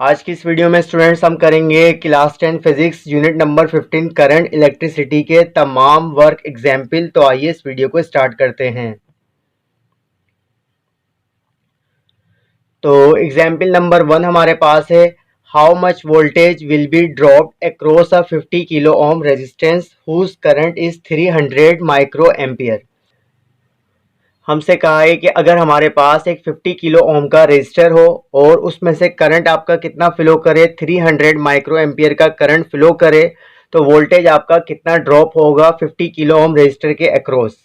आज की इस वीडियो में स्टूडेंट्स हम करेंगे class 10 physics unit number 15 current electricity के तमाम वर्क एग्जाम्पल। तो आइए इस वीडियो को स्टार्ट करते हैं। तो एग्जाम्पल नंबर 1 हमारे पास है, how much voltage will be dropped across a 50 kilo ohm resistance whose current is 300 micro ampere. हमसे कहा है कि अगर हमारे पास एक 50 किलो ओम का रेजिस्टर हो और उसमें से करंट आपका कितना फ्लो करे, 300 माइक्रो एम्पियर का करंट फ्लो करे, तो वोल्टेज आपका कितना ड्रॉप होगा 50 किलो ओम रेजिस्टर के अक्रॉस।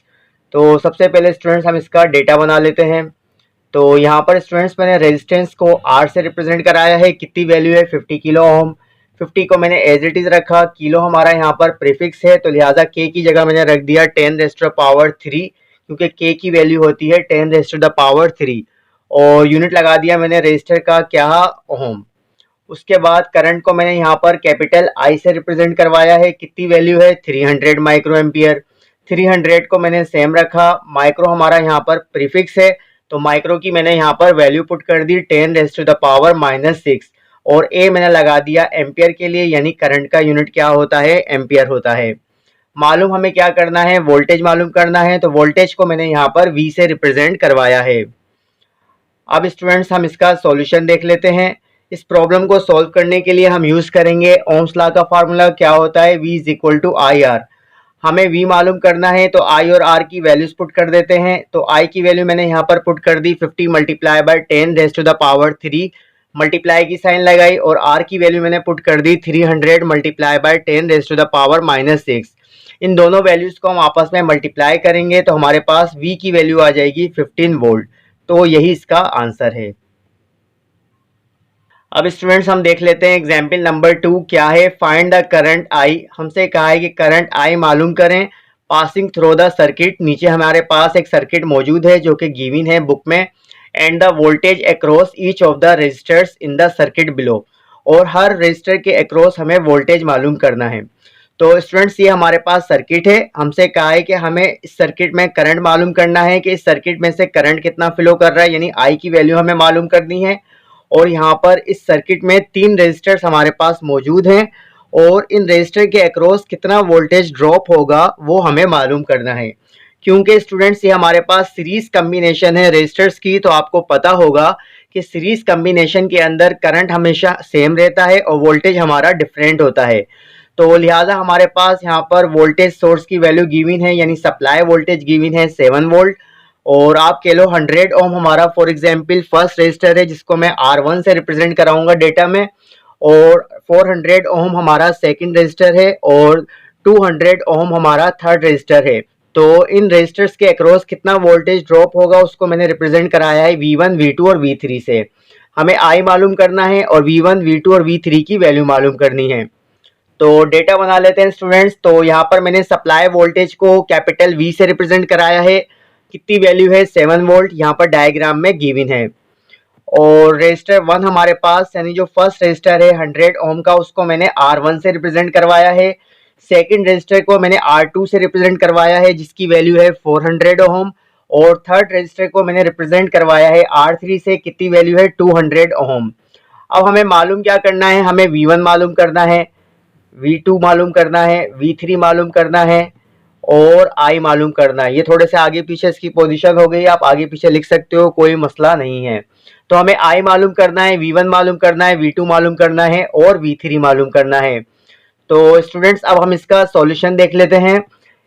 तो सबसे पहले स्टूडेंट्स हम इसका डेटा बना लेते हैं। तो यहाँ पर स्टूडेंट्स मैंने रेजिस्टेंस को R से रिप्रेजेंट कराया है। कितनी वैल्यू है, 50 किलो ओम। 50 को मैंने एज इट इज रखा, किलो हमारा यहाँ पर प्रीफिक्स है तो लिहाजा के की जगह मैंने रख दिया 10 रेज़ टू द पावर 3, क्योंकि के की वैल्यू होती है 10 रेज़ टू द पावर 3। और यूनिट लगा दिया मैंने रेजिस्टर का, क्या, ओम। उसके बाद करंट को मैंने यहाँ पर कैपिटल आई से रिप्रेजेंट करवाया है। कितनी वैल्यू है, 300 माइक्रो एम्पियर। 300 को मैंने सेम रखा, माइक्रो हमारा यहाँ पर प्रीफिक्स है तो माइक्रो की मैंने यहाँ पर वैल्यू पुट कर दी 10 रेज़ टू द पावर -6। और ए मैंने लगा दिया एम्पियर के लिए, यानी करंट का यूनिट क्या होता है, एम्पियर होता है। मालूम हमें क्या करना है, वोल्टेज मालूम करना है, तो वोल्टेज को मैंने यहाँ पर वी से रिप्रेजेंट करवाया है। अब स्टूडेंट्स हम इसका सॉल्यूशन देख लेते हैं। इस प्रॉब्लम को सॉल्व करने के लिए हम यूज करेंगे ओम्स लॉ का फार्मूला, क्या होता है, V is equal to I R. हमें V मालूम करना है तो I और R की वैल्यूज पुट कर देते हैं। तो I की वैल्यू मैंने यहाँ पर पुट कर दी 50 multiply by 10 raise to the power 3, multiply की साइन लगाई, और R की वैल्यू मैंने पुट कर दी 300 multiply by 10 raise to the power -6। इन दोनों वैल्यूज को हम आपस में मल्टीप्लाई करेंगे तो हमारे पास V की वैल्यू आ जाएगी 15 वोल्ट। तो यही इसका आंसर है। अब स्टूडेंट्स हम देख लेते हैं एग्जाम्पल नंबर 2 क्या है, फाइंड द करंट आई। हमसे कहा है कि करंट आई मालूम करें पासिंग थ्रू द सर्किट। नीचे हमारे पास एक सर्किट मौजूद है जो कि गिवन है बुक में, and the voltage across each of the resistors in the circuit below. और हर रेजिस्टर के अक्रॉस हमें वोल्टेज मालूम करना है। तो स्टूडेंट्स ये हमारे पास सर्किट है। हमसे कहा है कि हमें इस सर्किट में करंट मालूम करना है कि इस सर्किट में से करंट कितना फ्लो कर रहा है, यानी आई की वैल्यू हमें मालूम करनी है। और यहाँ पर इस सर्किट में 3 रेजिस्टर्स हमारे पास मौजूद हैं और इन रेजिस्टर के अक्रॉस कितना वोल्टेज ड्रॉप होगा वो हमें मालूम करना है। क्योंकि स्टूडेंट्स ये हमारे पास सीरीज कम्बिनेशन है रेजिस्टर्स की, तो आपको पता होगा कि सीरीज कम्बिनेशन के अंदर करंट हमेशा सेम रहता है और वोल्टेज हमारा डिफरेंट होता है। तो लिहाजा हमारे पास यहाँ पर वोल्टेज सोर्स की वैल्यू गिवन है, यानी सप्लाई वोल्टेज गिवन है 7 वोल्ट। और आप कह लो 100 ओम हमारा फॉर एग्जांपल फर्स्ट रेजिस्टर है जिसको मैं R1 से रिप्रेजेंट कराऊंगा डेटा में, और 400 ओम हमारा सेकंड रेजिस्टर है और 200 ओम हमारा थर्ड रेजिस्टर है। तो इन रेजिस्टर्स के अक्रॉस कितना वोल्टेज ड्रॉप होगा उसको मैंने रिप्रेजेंट कराया है V1, V2 और V3 से। हमें I मालूम करना है और V1, V2 और V3 की वैल्यू मालूम करनी है। तो डेटा बना लेते हैं स्टूडेंट्स। तो यहाँ पर मैंने सप्लाई वोल्टेज को कैपिटल V से रिप्रेजेंट कराया है। कितनी वैल्यू है, 7 वोल्ट, यहाँ पर डायग्राम में गिवन है। और रेजिस्टर 1 हमारे पास, यानी जो फर्स्ट रेजिस्टर है 100 ओम का, उसको मैंने R1 से रिप्रेजेंट करवाया है। सेकंड रेजिस्टर को मैंने R2 से रिप्रेजेंट करवाया है जिसकी वैल्यू है 400 ओम। और थर्ड रेजिस्टर को मैंने रिप्रेजेंट करवाया है R3 से, कितनी वैल्यू है, 200 ओम। अब हमें मालूम क्या करना है, हमें V1 मालूम करना है, V2 मालूम करना है, V3 मालूम करना है और I मालूम करना है। ये थोड़े से आगे पीछे इसकी पोजीशन हो गई, आप आगे पीछे लिख सकते हो, कोई मसला नहीं है। तो हमें I मालूम करना है, V1 मालूम करना है, V2 मालूम करना है और V3 मालूम करना है। तो स्टूडेंट्स अब हम इसका सॉल्यूशन देख लेते हैं।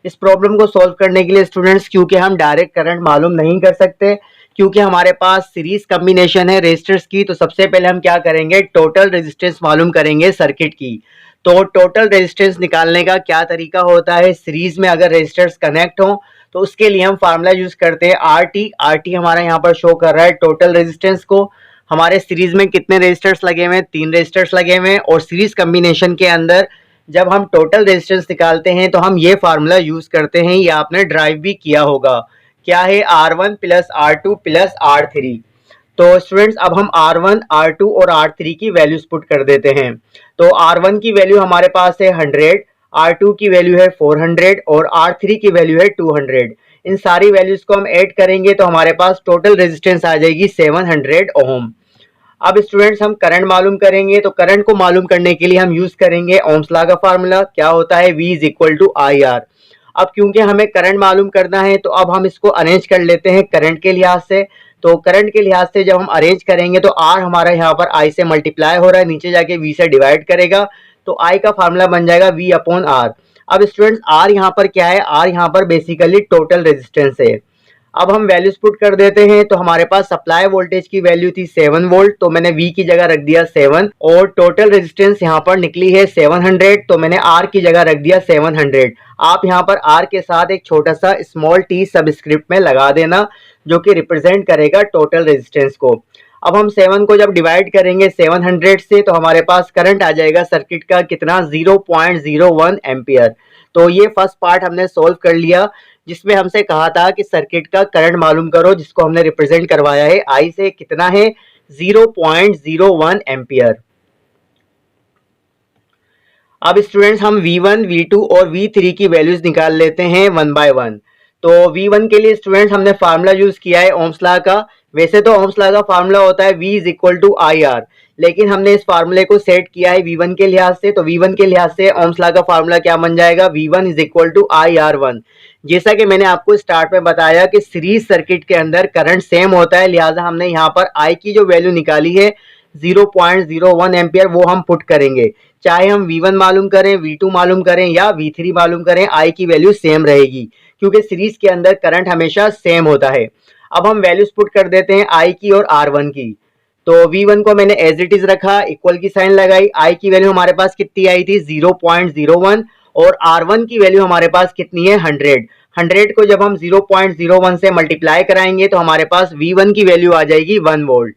इस प्रॉब्लम को सॉल्व करने के लिए स्टूडेंट्स, क्योंकि हम डायरेक्ट करंट मालूम नहीं कर सकते, क्योंकि हमारे पास सीरीज कम्बिनेशन है रेजिस्टर्स की, तो सबसे पहले हम क्या करेंगे, टोटल रेजिस्टेंस मालूम करेंगे सर्किट की। तो टोटल रेजिस्टेंस निकालने का क्या तरीका होता है, सीरीज में अगर रेजिस्टर्स कनेक्ट हो तो उसके लिए हम फार्मूला यूज करते हैं RT हमारा यहाँ पर शो कर रहा है टोटल रेजिस्टेंस को। हमारे सीरीज में कितने रेजिस्टर्स लगे हुए हैं, 3 रेजिस्टर्स लगे हुए हैं। और सीरीज कम्बिनेशन के अंदर जब हम टोटल रेजिस्टेंस निकालते हैं तो हम ये फार्मूला यूज करते हैं, ये आपने ड्राइव भी किया होगा, क्या है, R1 plus R2 plus R3। तो स्टूडेंट्स अब हम R1, R2 और R3 की वैल्यूज पुट कर देते हैं। तो R1 की वैल्यू हमारे पास है 100, R2 की वैल्यू है 400 और R3 की वैल्यू है 200। इन सारी वैल्यूज को हम ऐड करेंगे तो हमारे पास टोटल रेजिस्टेंस आ जाएगी 700 ओम। अब स्टूडेंट्स हम करंट मालूम करेंगे, तो करंट को मालूम करने के लिए हम यूज करेंगे ओम्स लॉ का फार्मूला। क्या होता है? V is equal to I R. अब क्योंकि हमें करंट मालूम करना है तो अब हम इसको अरेंज कर लेते हैं करंट के लिहाज से। तो करंट के लिहाज से जब हम अरेंज करेंगे तो R हमारा यहाँ पर I से मल्टीप्लाई हो रहा है, नीचे जाके V से डिवाइड करेगा, तो I का फार्मूला बन जाएगा V अपॉन R। अब स्टूडेंट्स R यहाँ पर क्या है? R यहाँ पर बेसिकली टोटल रेजिस्टेंस है। अब हम वैल्यूज पुट कर देते हैं, तो हमारे पास सप्लाई वोल्टेज की वैल्यू थी 7 वोल्ट, तो मैंने V की जगह रख दिया 7, और टोटल रेजिस्टेंस यहाँ पर निकली है 700, तो मैंने R की जगह रख दिया 700। आप यहाँ पर R के साथ एक छोटा सा स्मॉल t सबस्क्रिप्ट में लगा देना, जो कि रिप्रेजेंट करेगा टोटल रेजिस्टेंस को। अब हम 7 को जब डिवाइड करेंगे 700 से, तो हमारे पास करंट आ जाएगा सर्किट का कितना? 0.01 एम्पियर। तो ये फर्स्ट पार्ट हमने सोल्व कर लिया, जिसमें हमसे कहा था कि सर्किट का करंट मालूम करो, जिसको हमने रिप्रेजेंट करवाया है I से, कितना है? 0.01 एम्पियर। अब स्टूडेंट्स हम V1, V2 और V3 की वैल्यूज निकाल लेते हैं वन बाय वन। तो V1 के लिए स्टूडेंट्स हमने फार्मूला यूज किया है ओम्स लॉ का। वैसे तो ओम्स लॉ का फार्मूला होता है V is equal to I R, लेकिन हमने इस फार्मूले को सेट किया है V1 के लिहाज से। तो V1 के लिहाज से ओम्स लॉ का फार्मूला क्या बन जाएगा? V1 is equal to I R one. जैसा कि मैंने आपको स्टार्ट में बताया कि सीरीज सर्किट के अंदर करंट सेम होता है, लिहाजा हमने यहाँ पर I की जो वैल्यू निकाली है 0.01 एम्पियर, वो हम पुट करेंगे। चाहे हम V1 मालूम करें, V2 मालूम करें या V3 मालूम करें, I की वैल्यू सेम रहेगी, क्योंकि सीरीज के अंदर करंट हमेशा सेम होता है। अब हम वैल्यूज पुट कर देते हैं I की और R1 की। तो V1 को मैंने एज इट इज रखा, इक्वल की साइन लगाई, I की वैल्यू हमारे पास कितनी आई थी? 0.01, और R1 की वैल्यू हमारे पास कितनी है? 100। 100 को जब हम 0.01 से मल्टीप्लाई कराएंगे तो हमारे पास V1 की वैल्यू आ जाएगी 1 वोल्ट।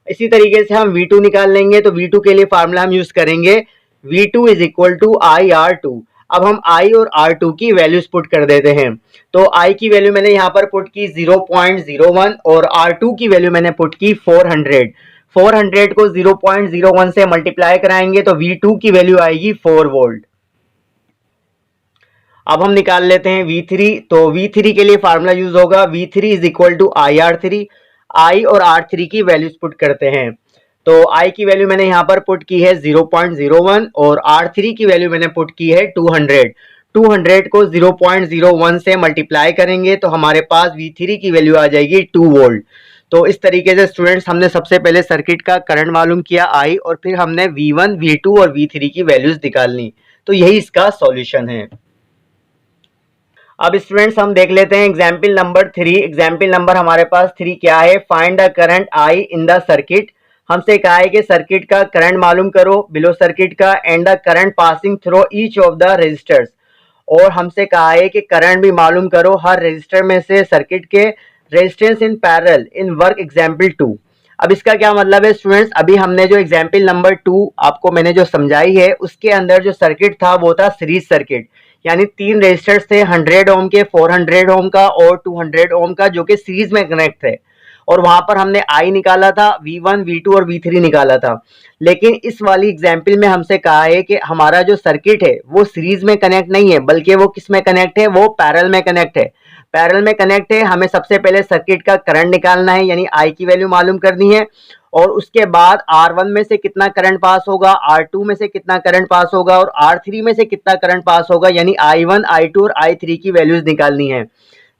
इसी तरीके से हम V2 निकाल लेंगे, तो V2 के लिए फार्मूला हम यूज करेंगे V2 is equal to I R two. अब हम I और R2 की वैल्यूज पुट कर देते हैं। तो I की वैल्यू मैंने यहाँ पर पुट की 0.01 और R2 की वैल्यू मैंने पुट की 400। 400 को 0.01 से मल्टीप्लाई कराएंगे तो V2 की वैल्यू आएगी 4 वोल्ट। अब हम निकाल लेते हैं V3। तो V3 के लिए फार्मूला यूज होगा V3 is equal to I R three. I और R3 की वैल्यूज पुट करते हैं। तो I की वैल्यू मैंने यहाँ पर पुट की है 0.01 और R3 की वैल्यू मैंने पुट की है 200। 200 को 0.01 से मल्टीप्लाई करेंगे तो हमारे पास V3 की वैल्यू आ जाएगी 2 वोल्ट। तो इस तरीके से स्टूडेंट्स हमने सबसे पहले सर्किट का करंट मालूम किया I, और फिर हमने V1, V2 और V3 की वैल्यूज निकालनी। तो यही इसका सॉल्यूशन है। अब स्टूडेंट्स हम देख लेते हैं एग्जाम्पल नंबर 3। एग्जाम्पल नंबर हमारे पास 3 क्या है? Find the current I in the circuit. हमसे कहा है कि सर्किट का करंट मालूम करो, बिलो सर्किट का, and the current passing through each of the resistors. और हमसे कहा है कि करंट भी मालूम करो हर रेजिस्टर में से सर्किट के resistance in parallel in work example 2। अब इसका क्या मतलब है स्टूडेंट्स? अभी हमने जो एग्जाम्पल नंबर 2 आपको मैंने जो समझाई है, उसके अंदर जो सर्किट था वो था सीरीज सर्किट, यानी 3 रेजिस्टर्स थे, 100 ओम के, 400 ओम का और 200 ओम का, जो कि सीरीज में कनेक्ट थे। और वहां पर हमने I निकाला था, V1, V2 और V3 निकाला था। लेकिन इस वाली एग्जाम्पल में हमसे कहा है कि हमारा जो सर्किट है वो सीरीज में कनेक्ट नहीं है, बल्कि वो किस में कनेक्ट है? वो पैरेलल में कनेक्ट है। पैरेलल में कनेक्ट है, हमें सबसे पहले सर्किट का करंट निकालना है, यानी I की वैल्यू मालूम करनी है, और उसके बाद R1 में से कितना करंट पास होगा, R2 में से कितना करंट पास होगा और R3 में से कितना करंट पास होगा, यानी I1, I2 और I3 की वैल्यूज निकालनी है।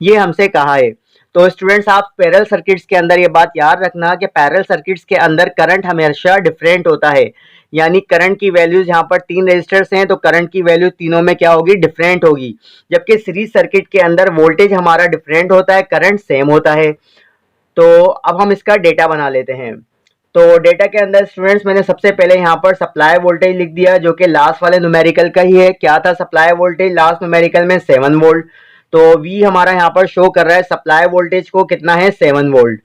ये हमसे कहा है। तो स्टूडेंट्स आप पैरेलल सर्किट्स के अंदर ये बात याद रखना कि पैरेलल सर्किट्स के अंदर करंट हमेशा डिफरेंट होता है, यानी करंट की वैल्यूज यहाँ पर 3 रेजिस्टर्स हैं तो करंट की वैल्यू तीनों में क्या होगी? डिफरेंट होगी। जबकि सीरीज सर्किट के अंदर वोल्टेज हमारा डिफरेंट होता है, करंट सेम होता है। तो अब हम इसका डेटा बना लेते हैं। तो डेटा के अंदर स्टूडेंट्स मैंने सबसे पहले यहाँ पर सप्लाई वोल्टेज लिख दिया, जो कि लास्ट वाले न्यूमेरिकल का ही है। क्या था सप्लाई वोल्टेज लास्ट न्यूमेरिकल में? 7 वोल्ट। तो V हमारा यहाँ पर शो कर रहा है सप्लाई वोल्टेज को, कितना है? 7 वोल्ट।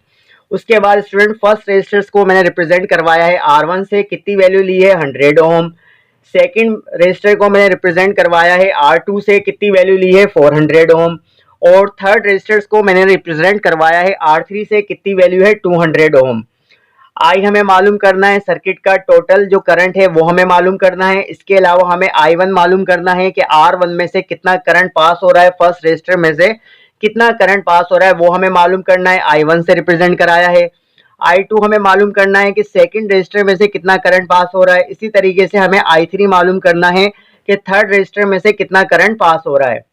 उसके बाद स्टूडेंट फर्स्ट रेजिस्टर्स को मैंने रिप्रेजेंट करवाया है R1 से, कितनी वैल्यू ली है? 100 ओम। सेकेंड रेजिस्टर को मैंने रिप्रेजेंट करवाया है R2 से, कितनी वैल्यू ली है? 400 ओम। और थर्ड रेजिस्टर्स को मैंने रिप्रेजेंट करवाया है R3 से, कितनी वैल्यू है? 200 ओम। I हमें मालूम करना है, सर्किट का टोटल जो करंट है वो हमें मालूम करना है। इसके अलावा हमें I1 मालूम करना है कि R1 में से कितना करंट पास हो रहा है, फर्स्ट रेजिस्टर में से कितना करंट पास हो रहा है वो हमें मालूम करना है, I1 से रिप्रेजेंट कराया है। I2 हमें मालूम करना है कि सेकंड रेजिस्टर में से कितना करंट पास हो रहा है। इसी तरीके से हमें I3 मालूम करना है कि थर्ड रेजिस्टर में से कितना करंट पास हो रहा है।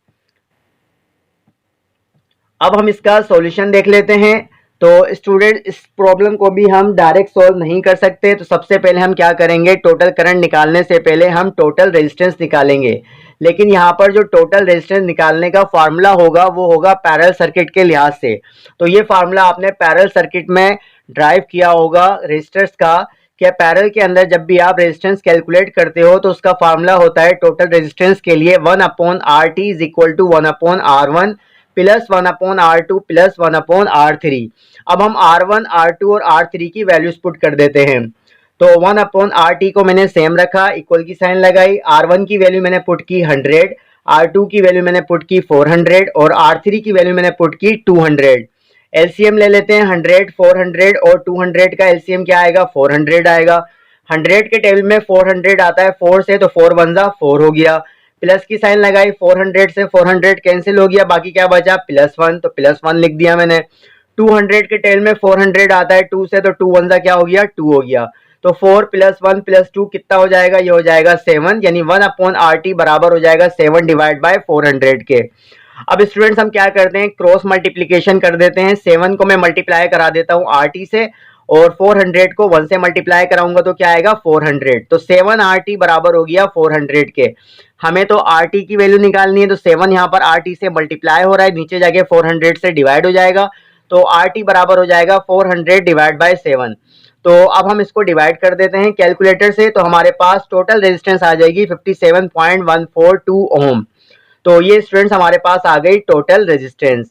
अब हम इसका सॉल्यूशन देख लेते हैं। तो स्टूडेंट, इस प्रॉब्लम को भी हम डायरेक्ट सॉल्व नहीं कर सकते। तो सबसे पहले हम क्या करेंगे, टोटल करंट निकालने से पहले हम टोटल रेजिस्टेंस निकालेंगे। लेकिन यहाँ पर जो टोटल रेजिस्टेंस निकालने का फार्मूला होगा वो होगा पैरेलल सर्किट के लिहाज से। तो ये फार्मूला आपने पैरेलल सर्किट में ड्राइव किया होगा रेजिस्टर्स का। क्या पैरेलल के अंदर जब भी आप रेजिस्टेंस कैलकुलेट करते हो तो उसका फार्मूला होता है टोटल रेजिस्टेंस के लिए 1/RT is equal to 1/R1 plus 1/R2 plus 1/R3। अब हम R1, R2 और R3 की वैल्यूज पुट कर देते हैं। तो 1/RT को मैंने सेम रखा, इक्वल की साइन लगाई। R1 की वैल्यू मैंने पुट की 100, R2 की वैल्यू मैंने पुट की 400 और R3 की वैल्यू मैंने पुट की 200। एलसीएम ले लेते हैं, 100, 400 और 200 का एलसीएम क्या आएगा, 400 आएगा। 100 के टेबल में 400 आता है 4 से, तो 4 1 जा 4 हो गया। प्लस की साइन लगाई, 400 से 400 कैंसिल हो गया, बाकी क्या बचा +1, तो +1 लिख दिया मैंने। 200 के टेल में 400 आता है 2 से, तो 2 1 क्या हो गया, 2 हो गया। तो 4 + 1 + 2 कितना हो जाएगा, ये हो जाएगा 7, यानी 1/RT बराबर हो जाएगा 7 डिवाइड बाय 400 के। अब स्टूडेंट्स हम क्या करते हैं, क्रॉस मल्टीप्लीकेशन कर देते हैं। 7 को मैं मल्टीप्लाई करा देता हूँ RT से और 400 को 1 से मल्टीप्लाई कराऊंगा तो क्या आएगा 400। तो 7RT बराबर हो गया 400 के। हमें तो RT की वैल्यू निकालनी है, तो 7 यहाँ पर RT से मल्टीप्लाई हो रहा है, नीचे जाके 400 से डिवाइड हो जाएगा। तो RT बराबर हो जाएगा 400 डिवाइड बाय 7। तो अब हम इसको डिवाइड कर देते हैं कैलकुलेटर से। तो हमारे पास टोटल रेजिस्टेंस आ जाएगी 57.142 ओम। तो ये स्टूडेंट्स हमारे पास आ गई टोटल रेजिस्टेंस।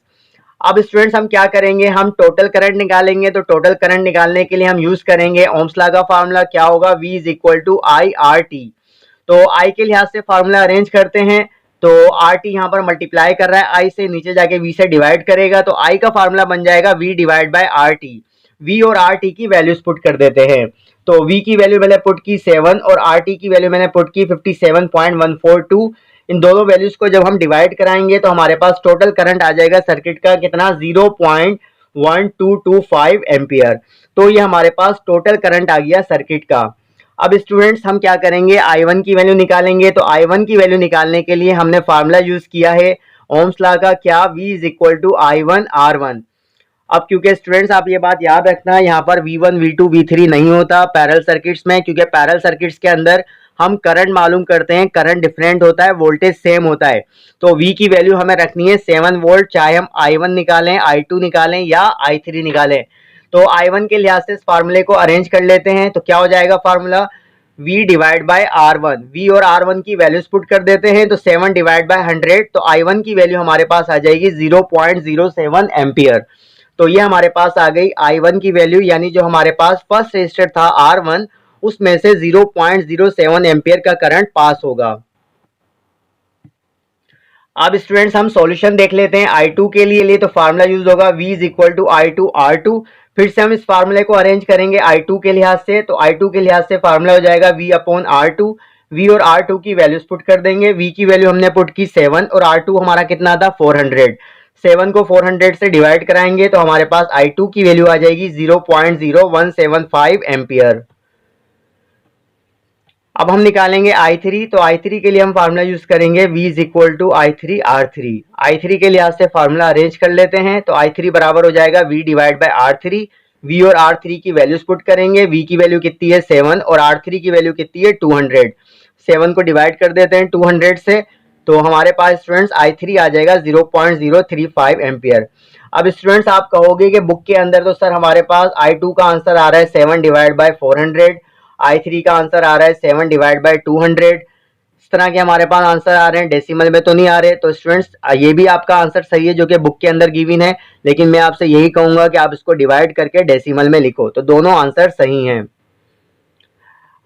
अब स्टूडेंट्स हम क्या करेंगे, हम टोटल करंट निकालेंगे। तो टोटल करंट निकालने के लिए हम यूज करेंगे ओम्स लॉ का फार्मूला, क्या होगा, V is equal to IRT। तो I के लिहाज से फार्मूला अरेंज करते हैं। तो RT यहाँ पर मल्टीप्लाई कर रहा है I से, नीचे जाके V से डिवाइड करेगा, तो I का फार्मूला बन जाएगा V divide by RT। V और RT की वैल्यूज पुट कर देते हैं। तो V की वैल्यू मैंने पुट की 7 और RT की वैल्यू मैंने पुट की 57.142। इन दोनों वैल्यूज को जब हम डिवाइड कराएंगे तो हमारे पास टोटल करंट आ जाएगा सर्किट का कितना, 0.1225 एम्पियर। तो ये हमारे पास टोटल करंट आ गया सर्किट का। अब स्टूडेंट्स हम क्या करेंगे, I1 की वैल्यू निकालेंगे। तो I1 की वैल्यू निकालने के लिए हमने फार्मूला यूज किया है ओम्स लॉ का, क्या, V is equal to I1 R1। अब क्योंकि स्टूडेंट्स आप ये बात याद रखना, यहाँ पर V1 V2 V3 नहीं होता पैरेलल सर्किट्स में, क्योंकि पैरेलल सर्किट्स के अंदर हम करंट मालूम करते हैं, करंट डिफरेंट होता है, वोल्टेज सेम होता है। तो V की वैल्यू हमें रखनी है 7 वोल्ट, चाहे हम I1 निकालें, I2 निकालें या I3 निकालें। तो I1 के लिहाज से इस फार्मूले को अरेंज कर लेते हैं। तो क्या हो जाएगा formula, V divide by R1। V और R1 की वैल्यूज पुट कर देते हैं। तो 7 डिवाइड बाय 100, तो I1 की वैल्यू हमारे पास आ जाएगी 0.07 एम्पियर। तो ये हमारे पास आ गई I1 की वैल्यू, यानी जो हमारे पास फर्स्ट रेजिस्टर था R1 उसमें से 0.07 एम्पियर का करंट पास होगा। अब स्टूडेंट्स हम सॉल्यूशन देख लेते हैं I2 के लिए। तो फार्मूला यूज होगा V is equal to I2 R2। फिर से हम इस फार्मूले को अरेंज करेंगे I2 के लिहाज से। तो I2 के लिहाज से फार्मूला हो जाएगा V/R2। V और R2 की वैल्यूज पुट कर देंगे। V की वैल्यू हमने पुट की 7 और R2 हमारा कितना था 400। 7 को 400 से डिवाइड कराएंगे तो हमारे पास I2 की वैल्यू आ जाएगी 0.0175 एम्पियर। अब हम निकालेंगे I3। तो I3 के लिए हम फार्मूला यूज करेंगे V is equal to I3 R3। I3 के लिहाज से फार्मूला अरेंज कर लेते हैं। तो I3 बराबर हो जाएगा V divide by R3। V और R3 की वैल्यूज पुट करेंगे। V की वैल्यू कितनी है 7 और R3 की वैल्यू कितनी है 200। 7 को डिवाइड कर देते हैं 200 से, तो हमारे पास स्टूडेंट्स I3 आ जाएगा 0.035 एम्पियर। अब स्टूडेंट्स आप कहोगे कि बुक के अंदर तो सर हमारे पास I2 का आंसर आ रहा है 7 डिवाइड बाय 400, I3 का आंसर आ रहा है 7 डिवाइड बाय 200। इस तरह के हमारे पास आंसर आ रहे हैं, डेसिमल में तो नहीं आ रहे। तो स्टूडेंट्स ये भी आपका आंसर सही है जो कि बुक के अंदर गिवन है, लेकिन मैं आपसे यही कहूंगा कि आप इसको डिवाइड करके डेसिमल में लिखो। तो दोनों आंसर सही हैं।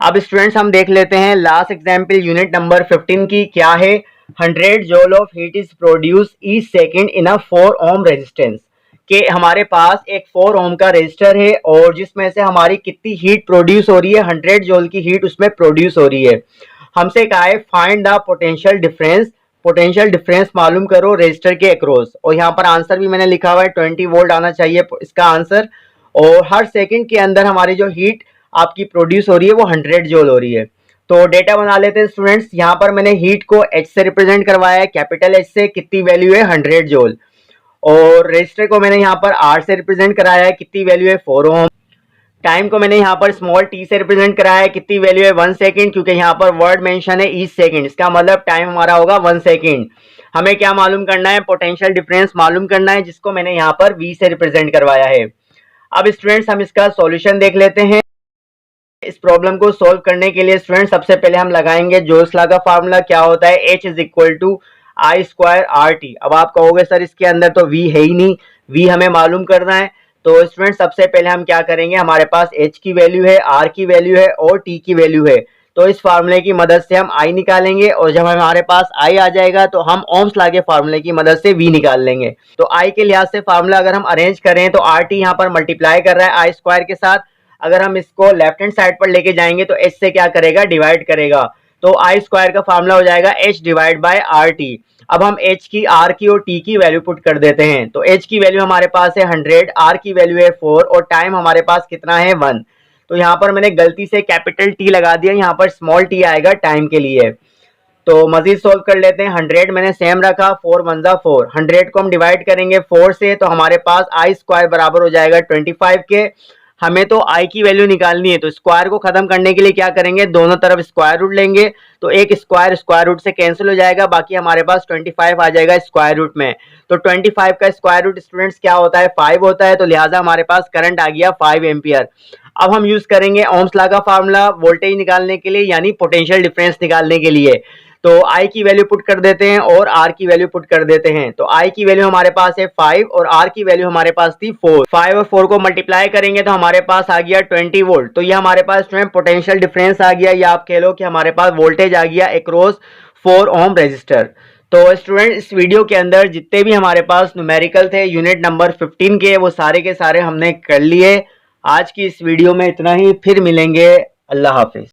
अब स्टूडेंट्स हम देख लेते हैं लास्ट एग्जाम्पल यूनिट नंबर 15 की, क्या है, 100 joule of heat is produce each second in a 4 ohm resistance. कि हमारे पास एक 4 ओम का रेजिस्टर है और जिसमें से हमारी कितनी हीट प्रोड्यूस हो रही है, 100 जूल की हीट उसमें प्रोड्यूस हो रही है। हमसे कहा है find the potential difference, potential difference मालूम करो रेजिस्टर के अक्रॉस। और यहाँ पर आंसर भी मैंने लिखा हुआ है 20 वोल्ट आना चाहिए इसका आंसर। और हर सेकंड के अंदर हमारी जो हीट आपकी प्रोड्यूस हो रही है वो 100 जूल हो रही है। तो डेटा बना लेते हैं स्टूडेंट्स। यहाँ पर मैंने हीट को H से रिप्रेजेंट करवाया है, कैपिटल H से, कितनी वैल्यू है 100 जूल। और रेजिस्टर को मैंने यहाँ पर R से रिप्रेजेंट कराया है, कितनी वैल्यू है 4 ओम। टाइम को मैंने यहाँ पर स्मॉल t से रिप्रेजेंट कराया है, कितनी वैल्यू है 1 सेकेंड, क्योंकि यहाँ पर वर्ड मेंशन है ईच सेकेंड, इसका मतलब टाइम हमारा होगा 1 सेकेंड। हमें क्या मालूम करना है, पोटेंशियल डिफरेंस मालूम करना है, जिसको मैंने यहाँ पर V से रिप्रेजेंट करवाया है। अब स्टूडेंट्स हम इसका सॉल्यूशन देख लेते हैं। इस प्रॉब्लम को सॉल्व करने के लिए स्टूडेंट सबसे पहले हम लगाएंगे जोल्स लॉ का फार्मूला। क्या होता है, H is equal to I square R T. अब आप कहोगे सर इसके अंदर तो V है ही नहीं, V हमें मालूम करना है। तो स्टूडेंट सबसे पहले हम क्या करेंगे, हमारे पास H की वैल्यू है, R की वैल्यू है और T की वैल्यू है। तो इस फार्मूले की मदद से हम I निकालेंगे और जब हमारे पास I आ जाएगा तो हम ओम्स लॉ के फार्मूले की मदद से V निकाल लेंगे। तो I के लिहाज से फार्मूला अगर हम अरेंज करें तो RT यहाँ पर मल्टीप्लाई कर रहा है आई स्क्वायर के साथ। अगर हम इसको लेफ्ट हैंड साइड पर लेके जाएंगे तो H से क्या करेगा, डिवाइड करेगा। तो आई स्क्वायर का फार्मूला हो जाएगा H divide by are T. अब हम H की, R की और T की वैल्यू पुट कर देते हैं। तो H की वैल्यू हमारे पास है 100, R की वैल्यू है 4 और टाइम हमारे पास कितना है 1। तो यहाँ पर मैंने गलती से कैपिटल T लगा दिया, यहाँ पर स्मॉल t आएगा टाइम के लिए। तो मजीद सोल्व कर लेते हैं। 100 मैंने सेम रखा, 4 1 जा 4। 100 को हम डिवाइड करेंगे 4 से तो हमारे पास आई स्क्वायर बराबर हो जाएगा 25 के। हमें तो आई की वैल्यू निकालनी है, तो स्क्वायर को खत्म करने के लिए क्या करेंगे, दोनों तरफ स्क्वायर रूट लेंगे। तो एक स्क्वायर स्क्वायर रूट से कैंसिल हो जाएगा, बाकी हमारे पास 25 आ जाएगा स्क्वायर रूट में। तो 25 का स्क्वायर रूट स्टूडेंट्स क्या होता है, 5 होता है। तो लिहाजा हमारे पास करंट आ गया 5 एम्पियर। अब हम यूज करेंगे ओम्स लॉ का फार्मूला वोल्टेज निकालने के लिए, यानी पोटेंशियल डिफरेंस निकालने के लिए। तो I की वैल्यू पुट कर देते हैं और R की वैल्यू पुट कर देते हैं। तो I की वैल्यू हमारे पास है 5 और R की वैल्यू हमारे पास थी 4। 5 और 4 को मल्टीप्लाई करेंगे तो हमारे पास आ गया 20 वोल्ट। तो ये हमारे पास जो है पोटेंशियल डिफरेंस आ गया, या आप कह लो कि हमारे पास वोल्टेज आ गया अक्रॉस 4 ओम रेजिस्टर। तो स्टूडेंट इस वीडियो के अंदर जितने भी हमारे पास न्यूमेरिकल थे यूनिट नंबर 15 के, वो सारे के सारे हमने कर लिए। आज की इस वीडियो में इतना ही, फिर मिलेंगे। अल्लाह हाफिज।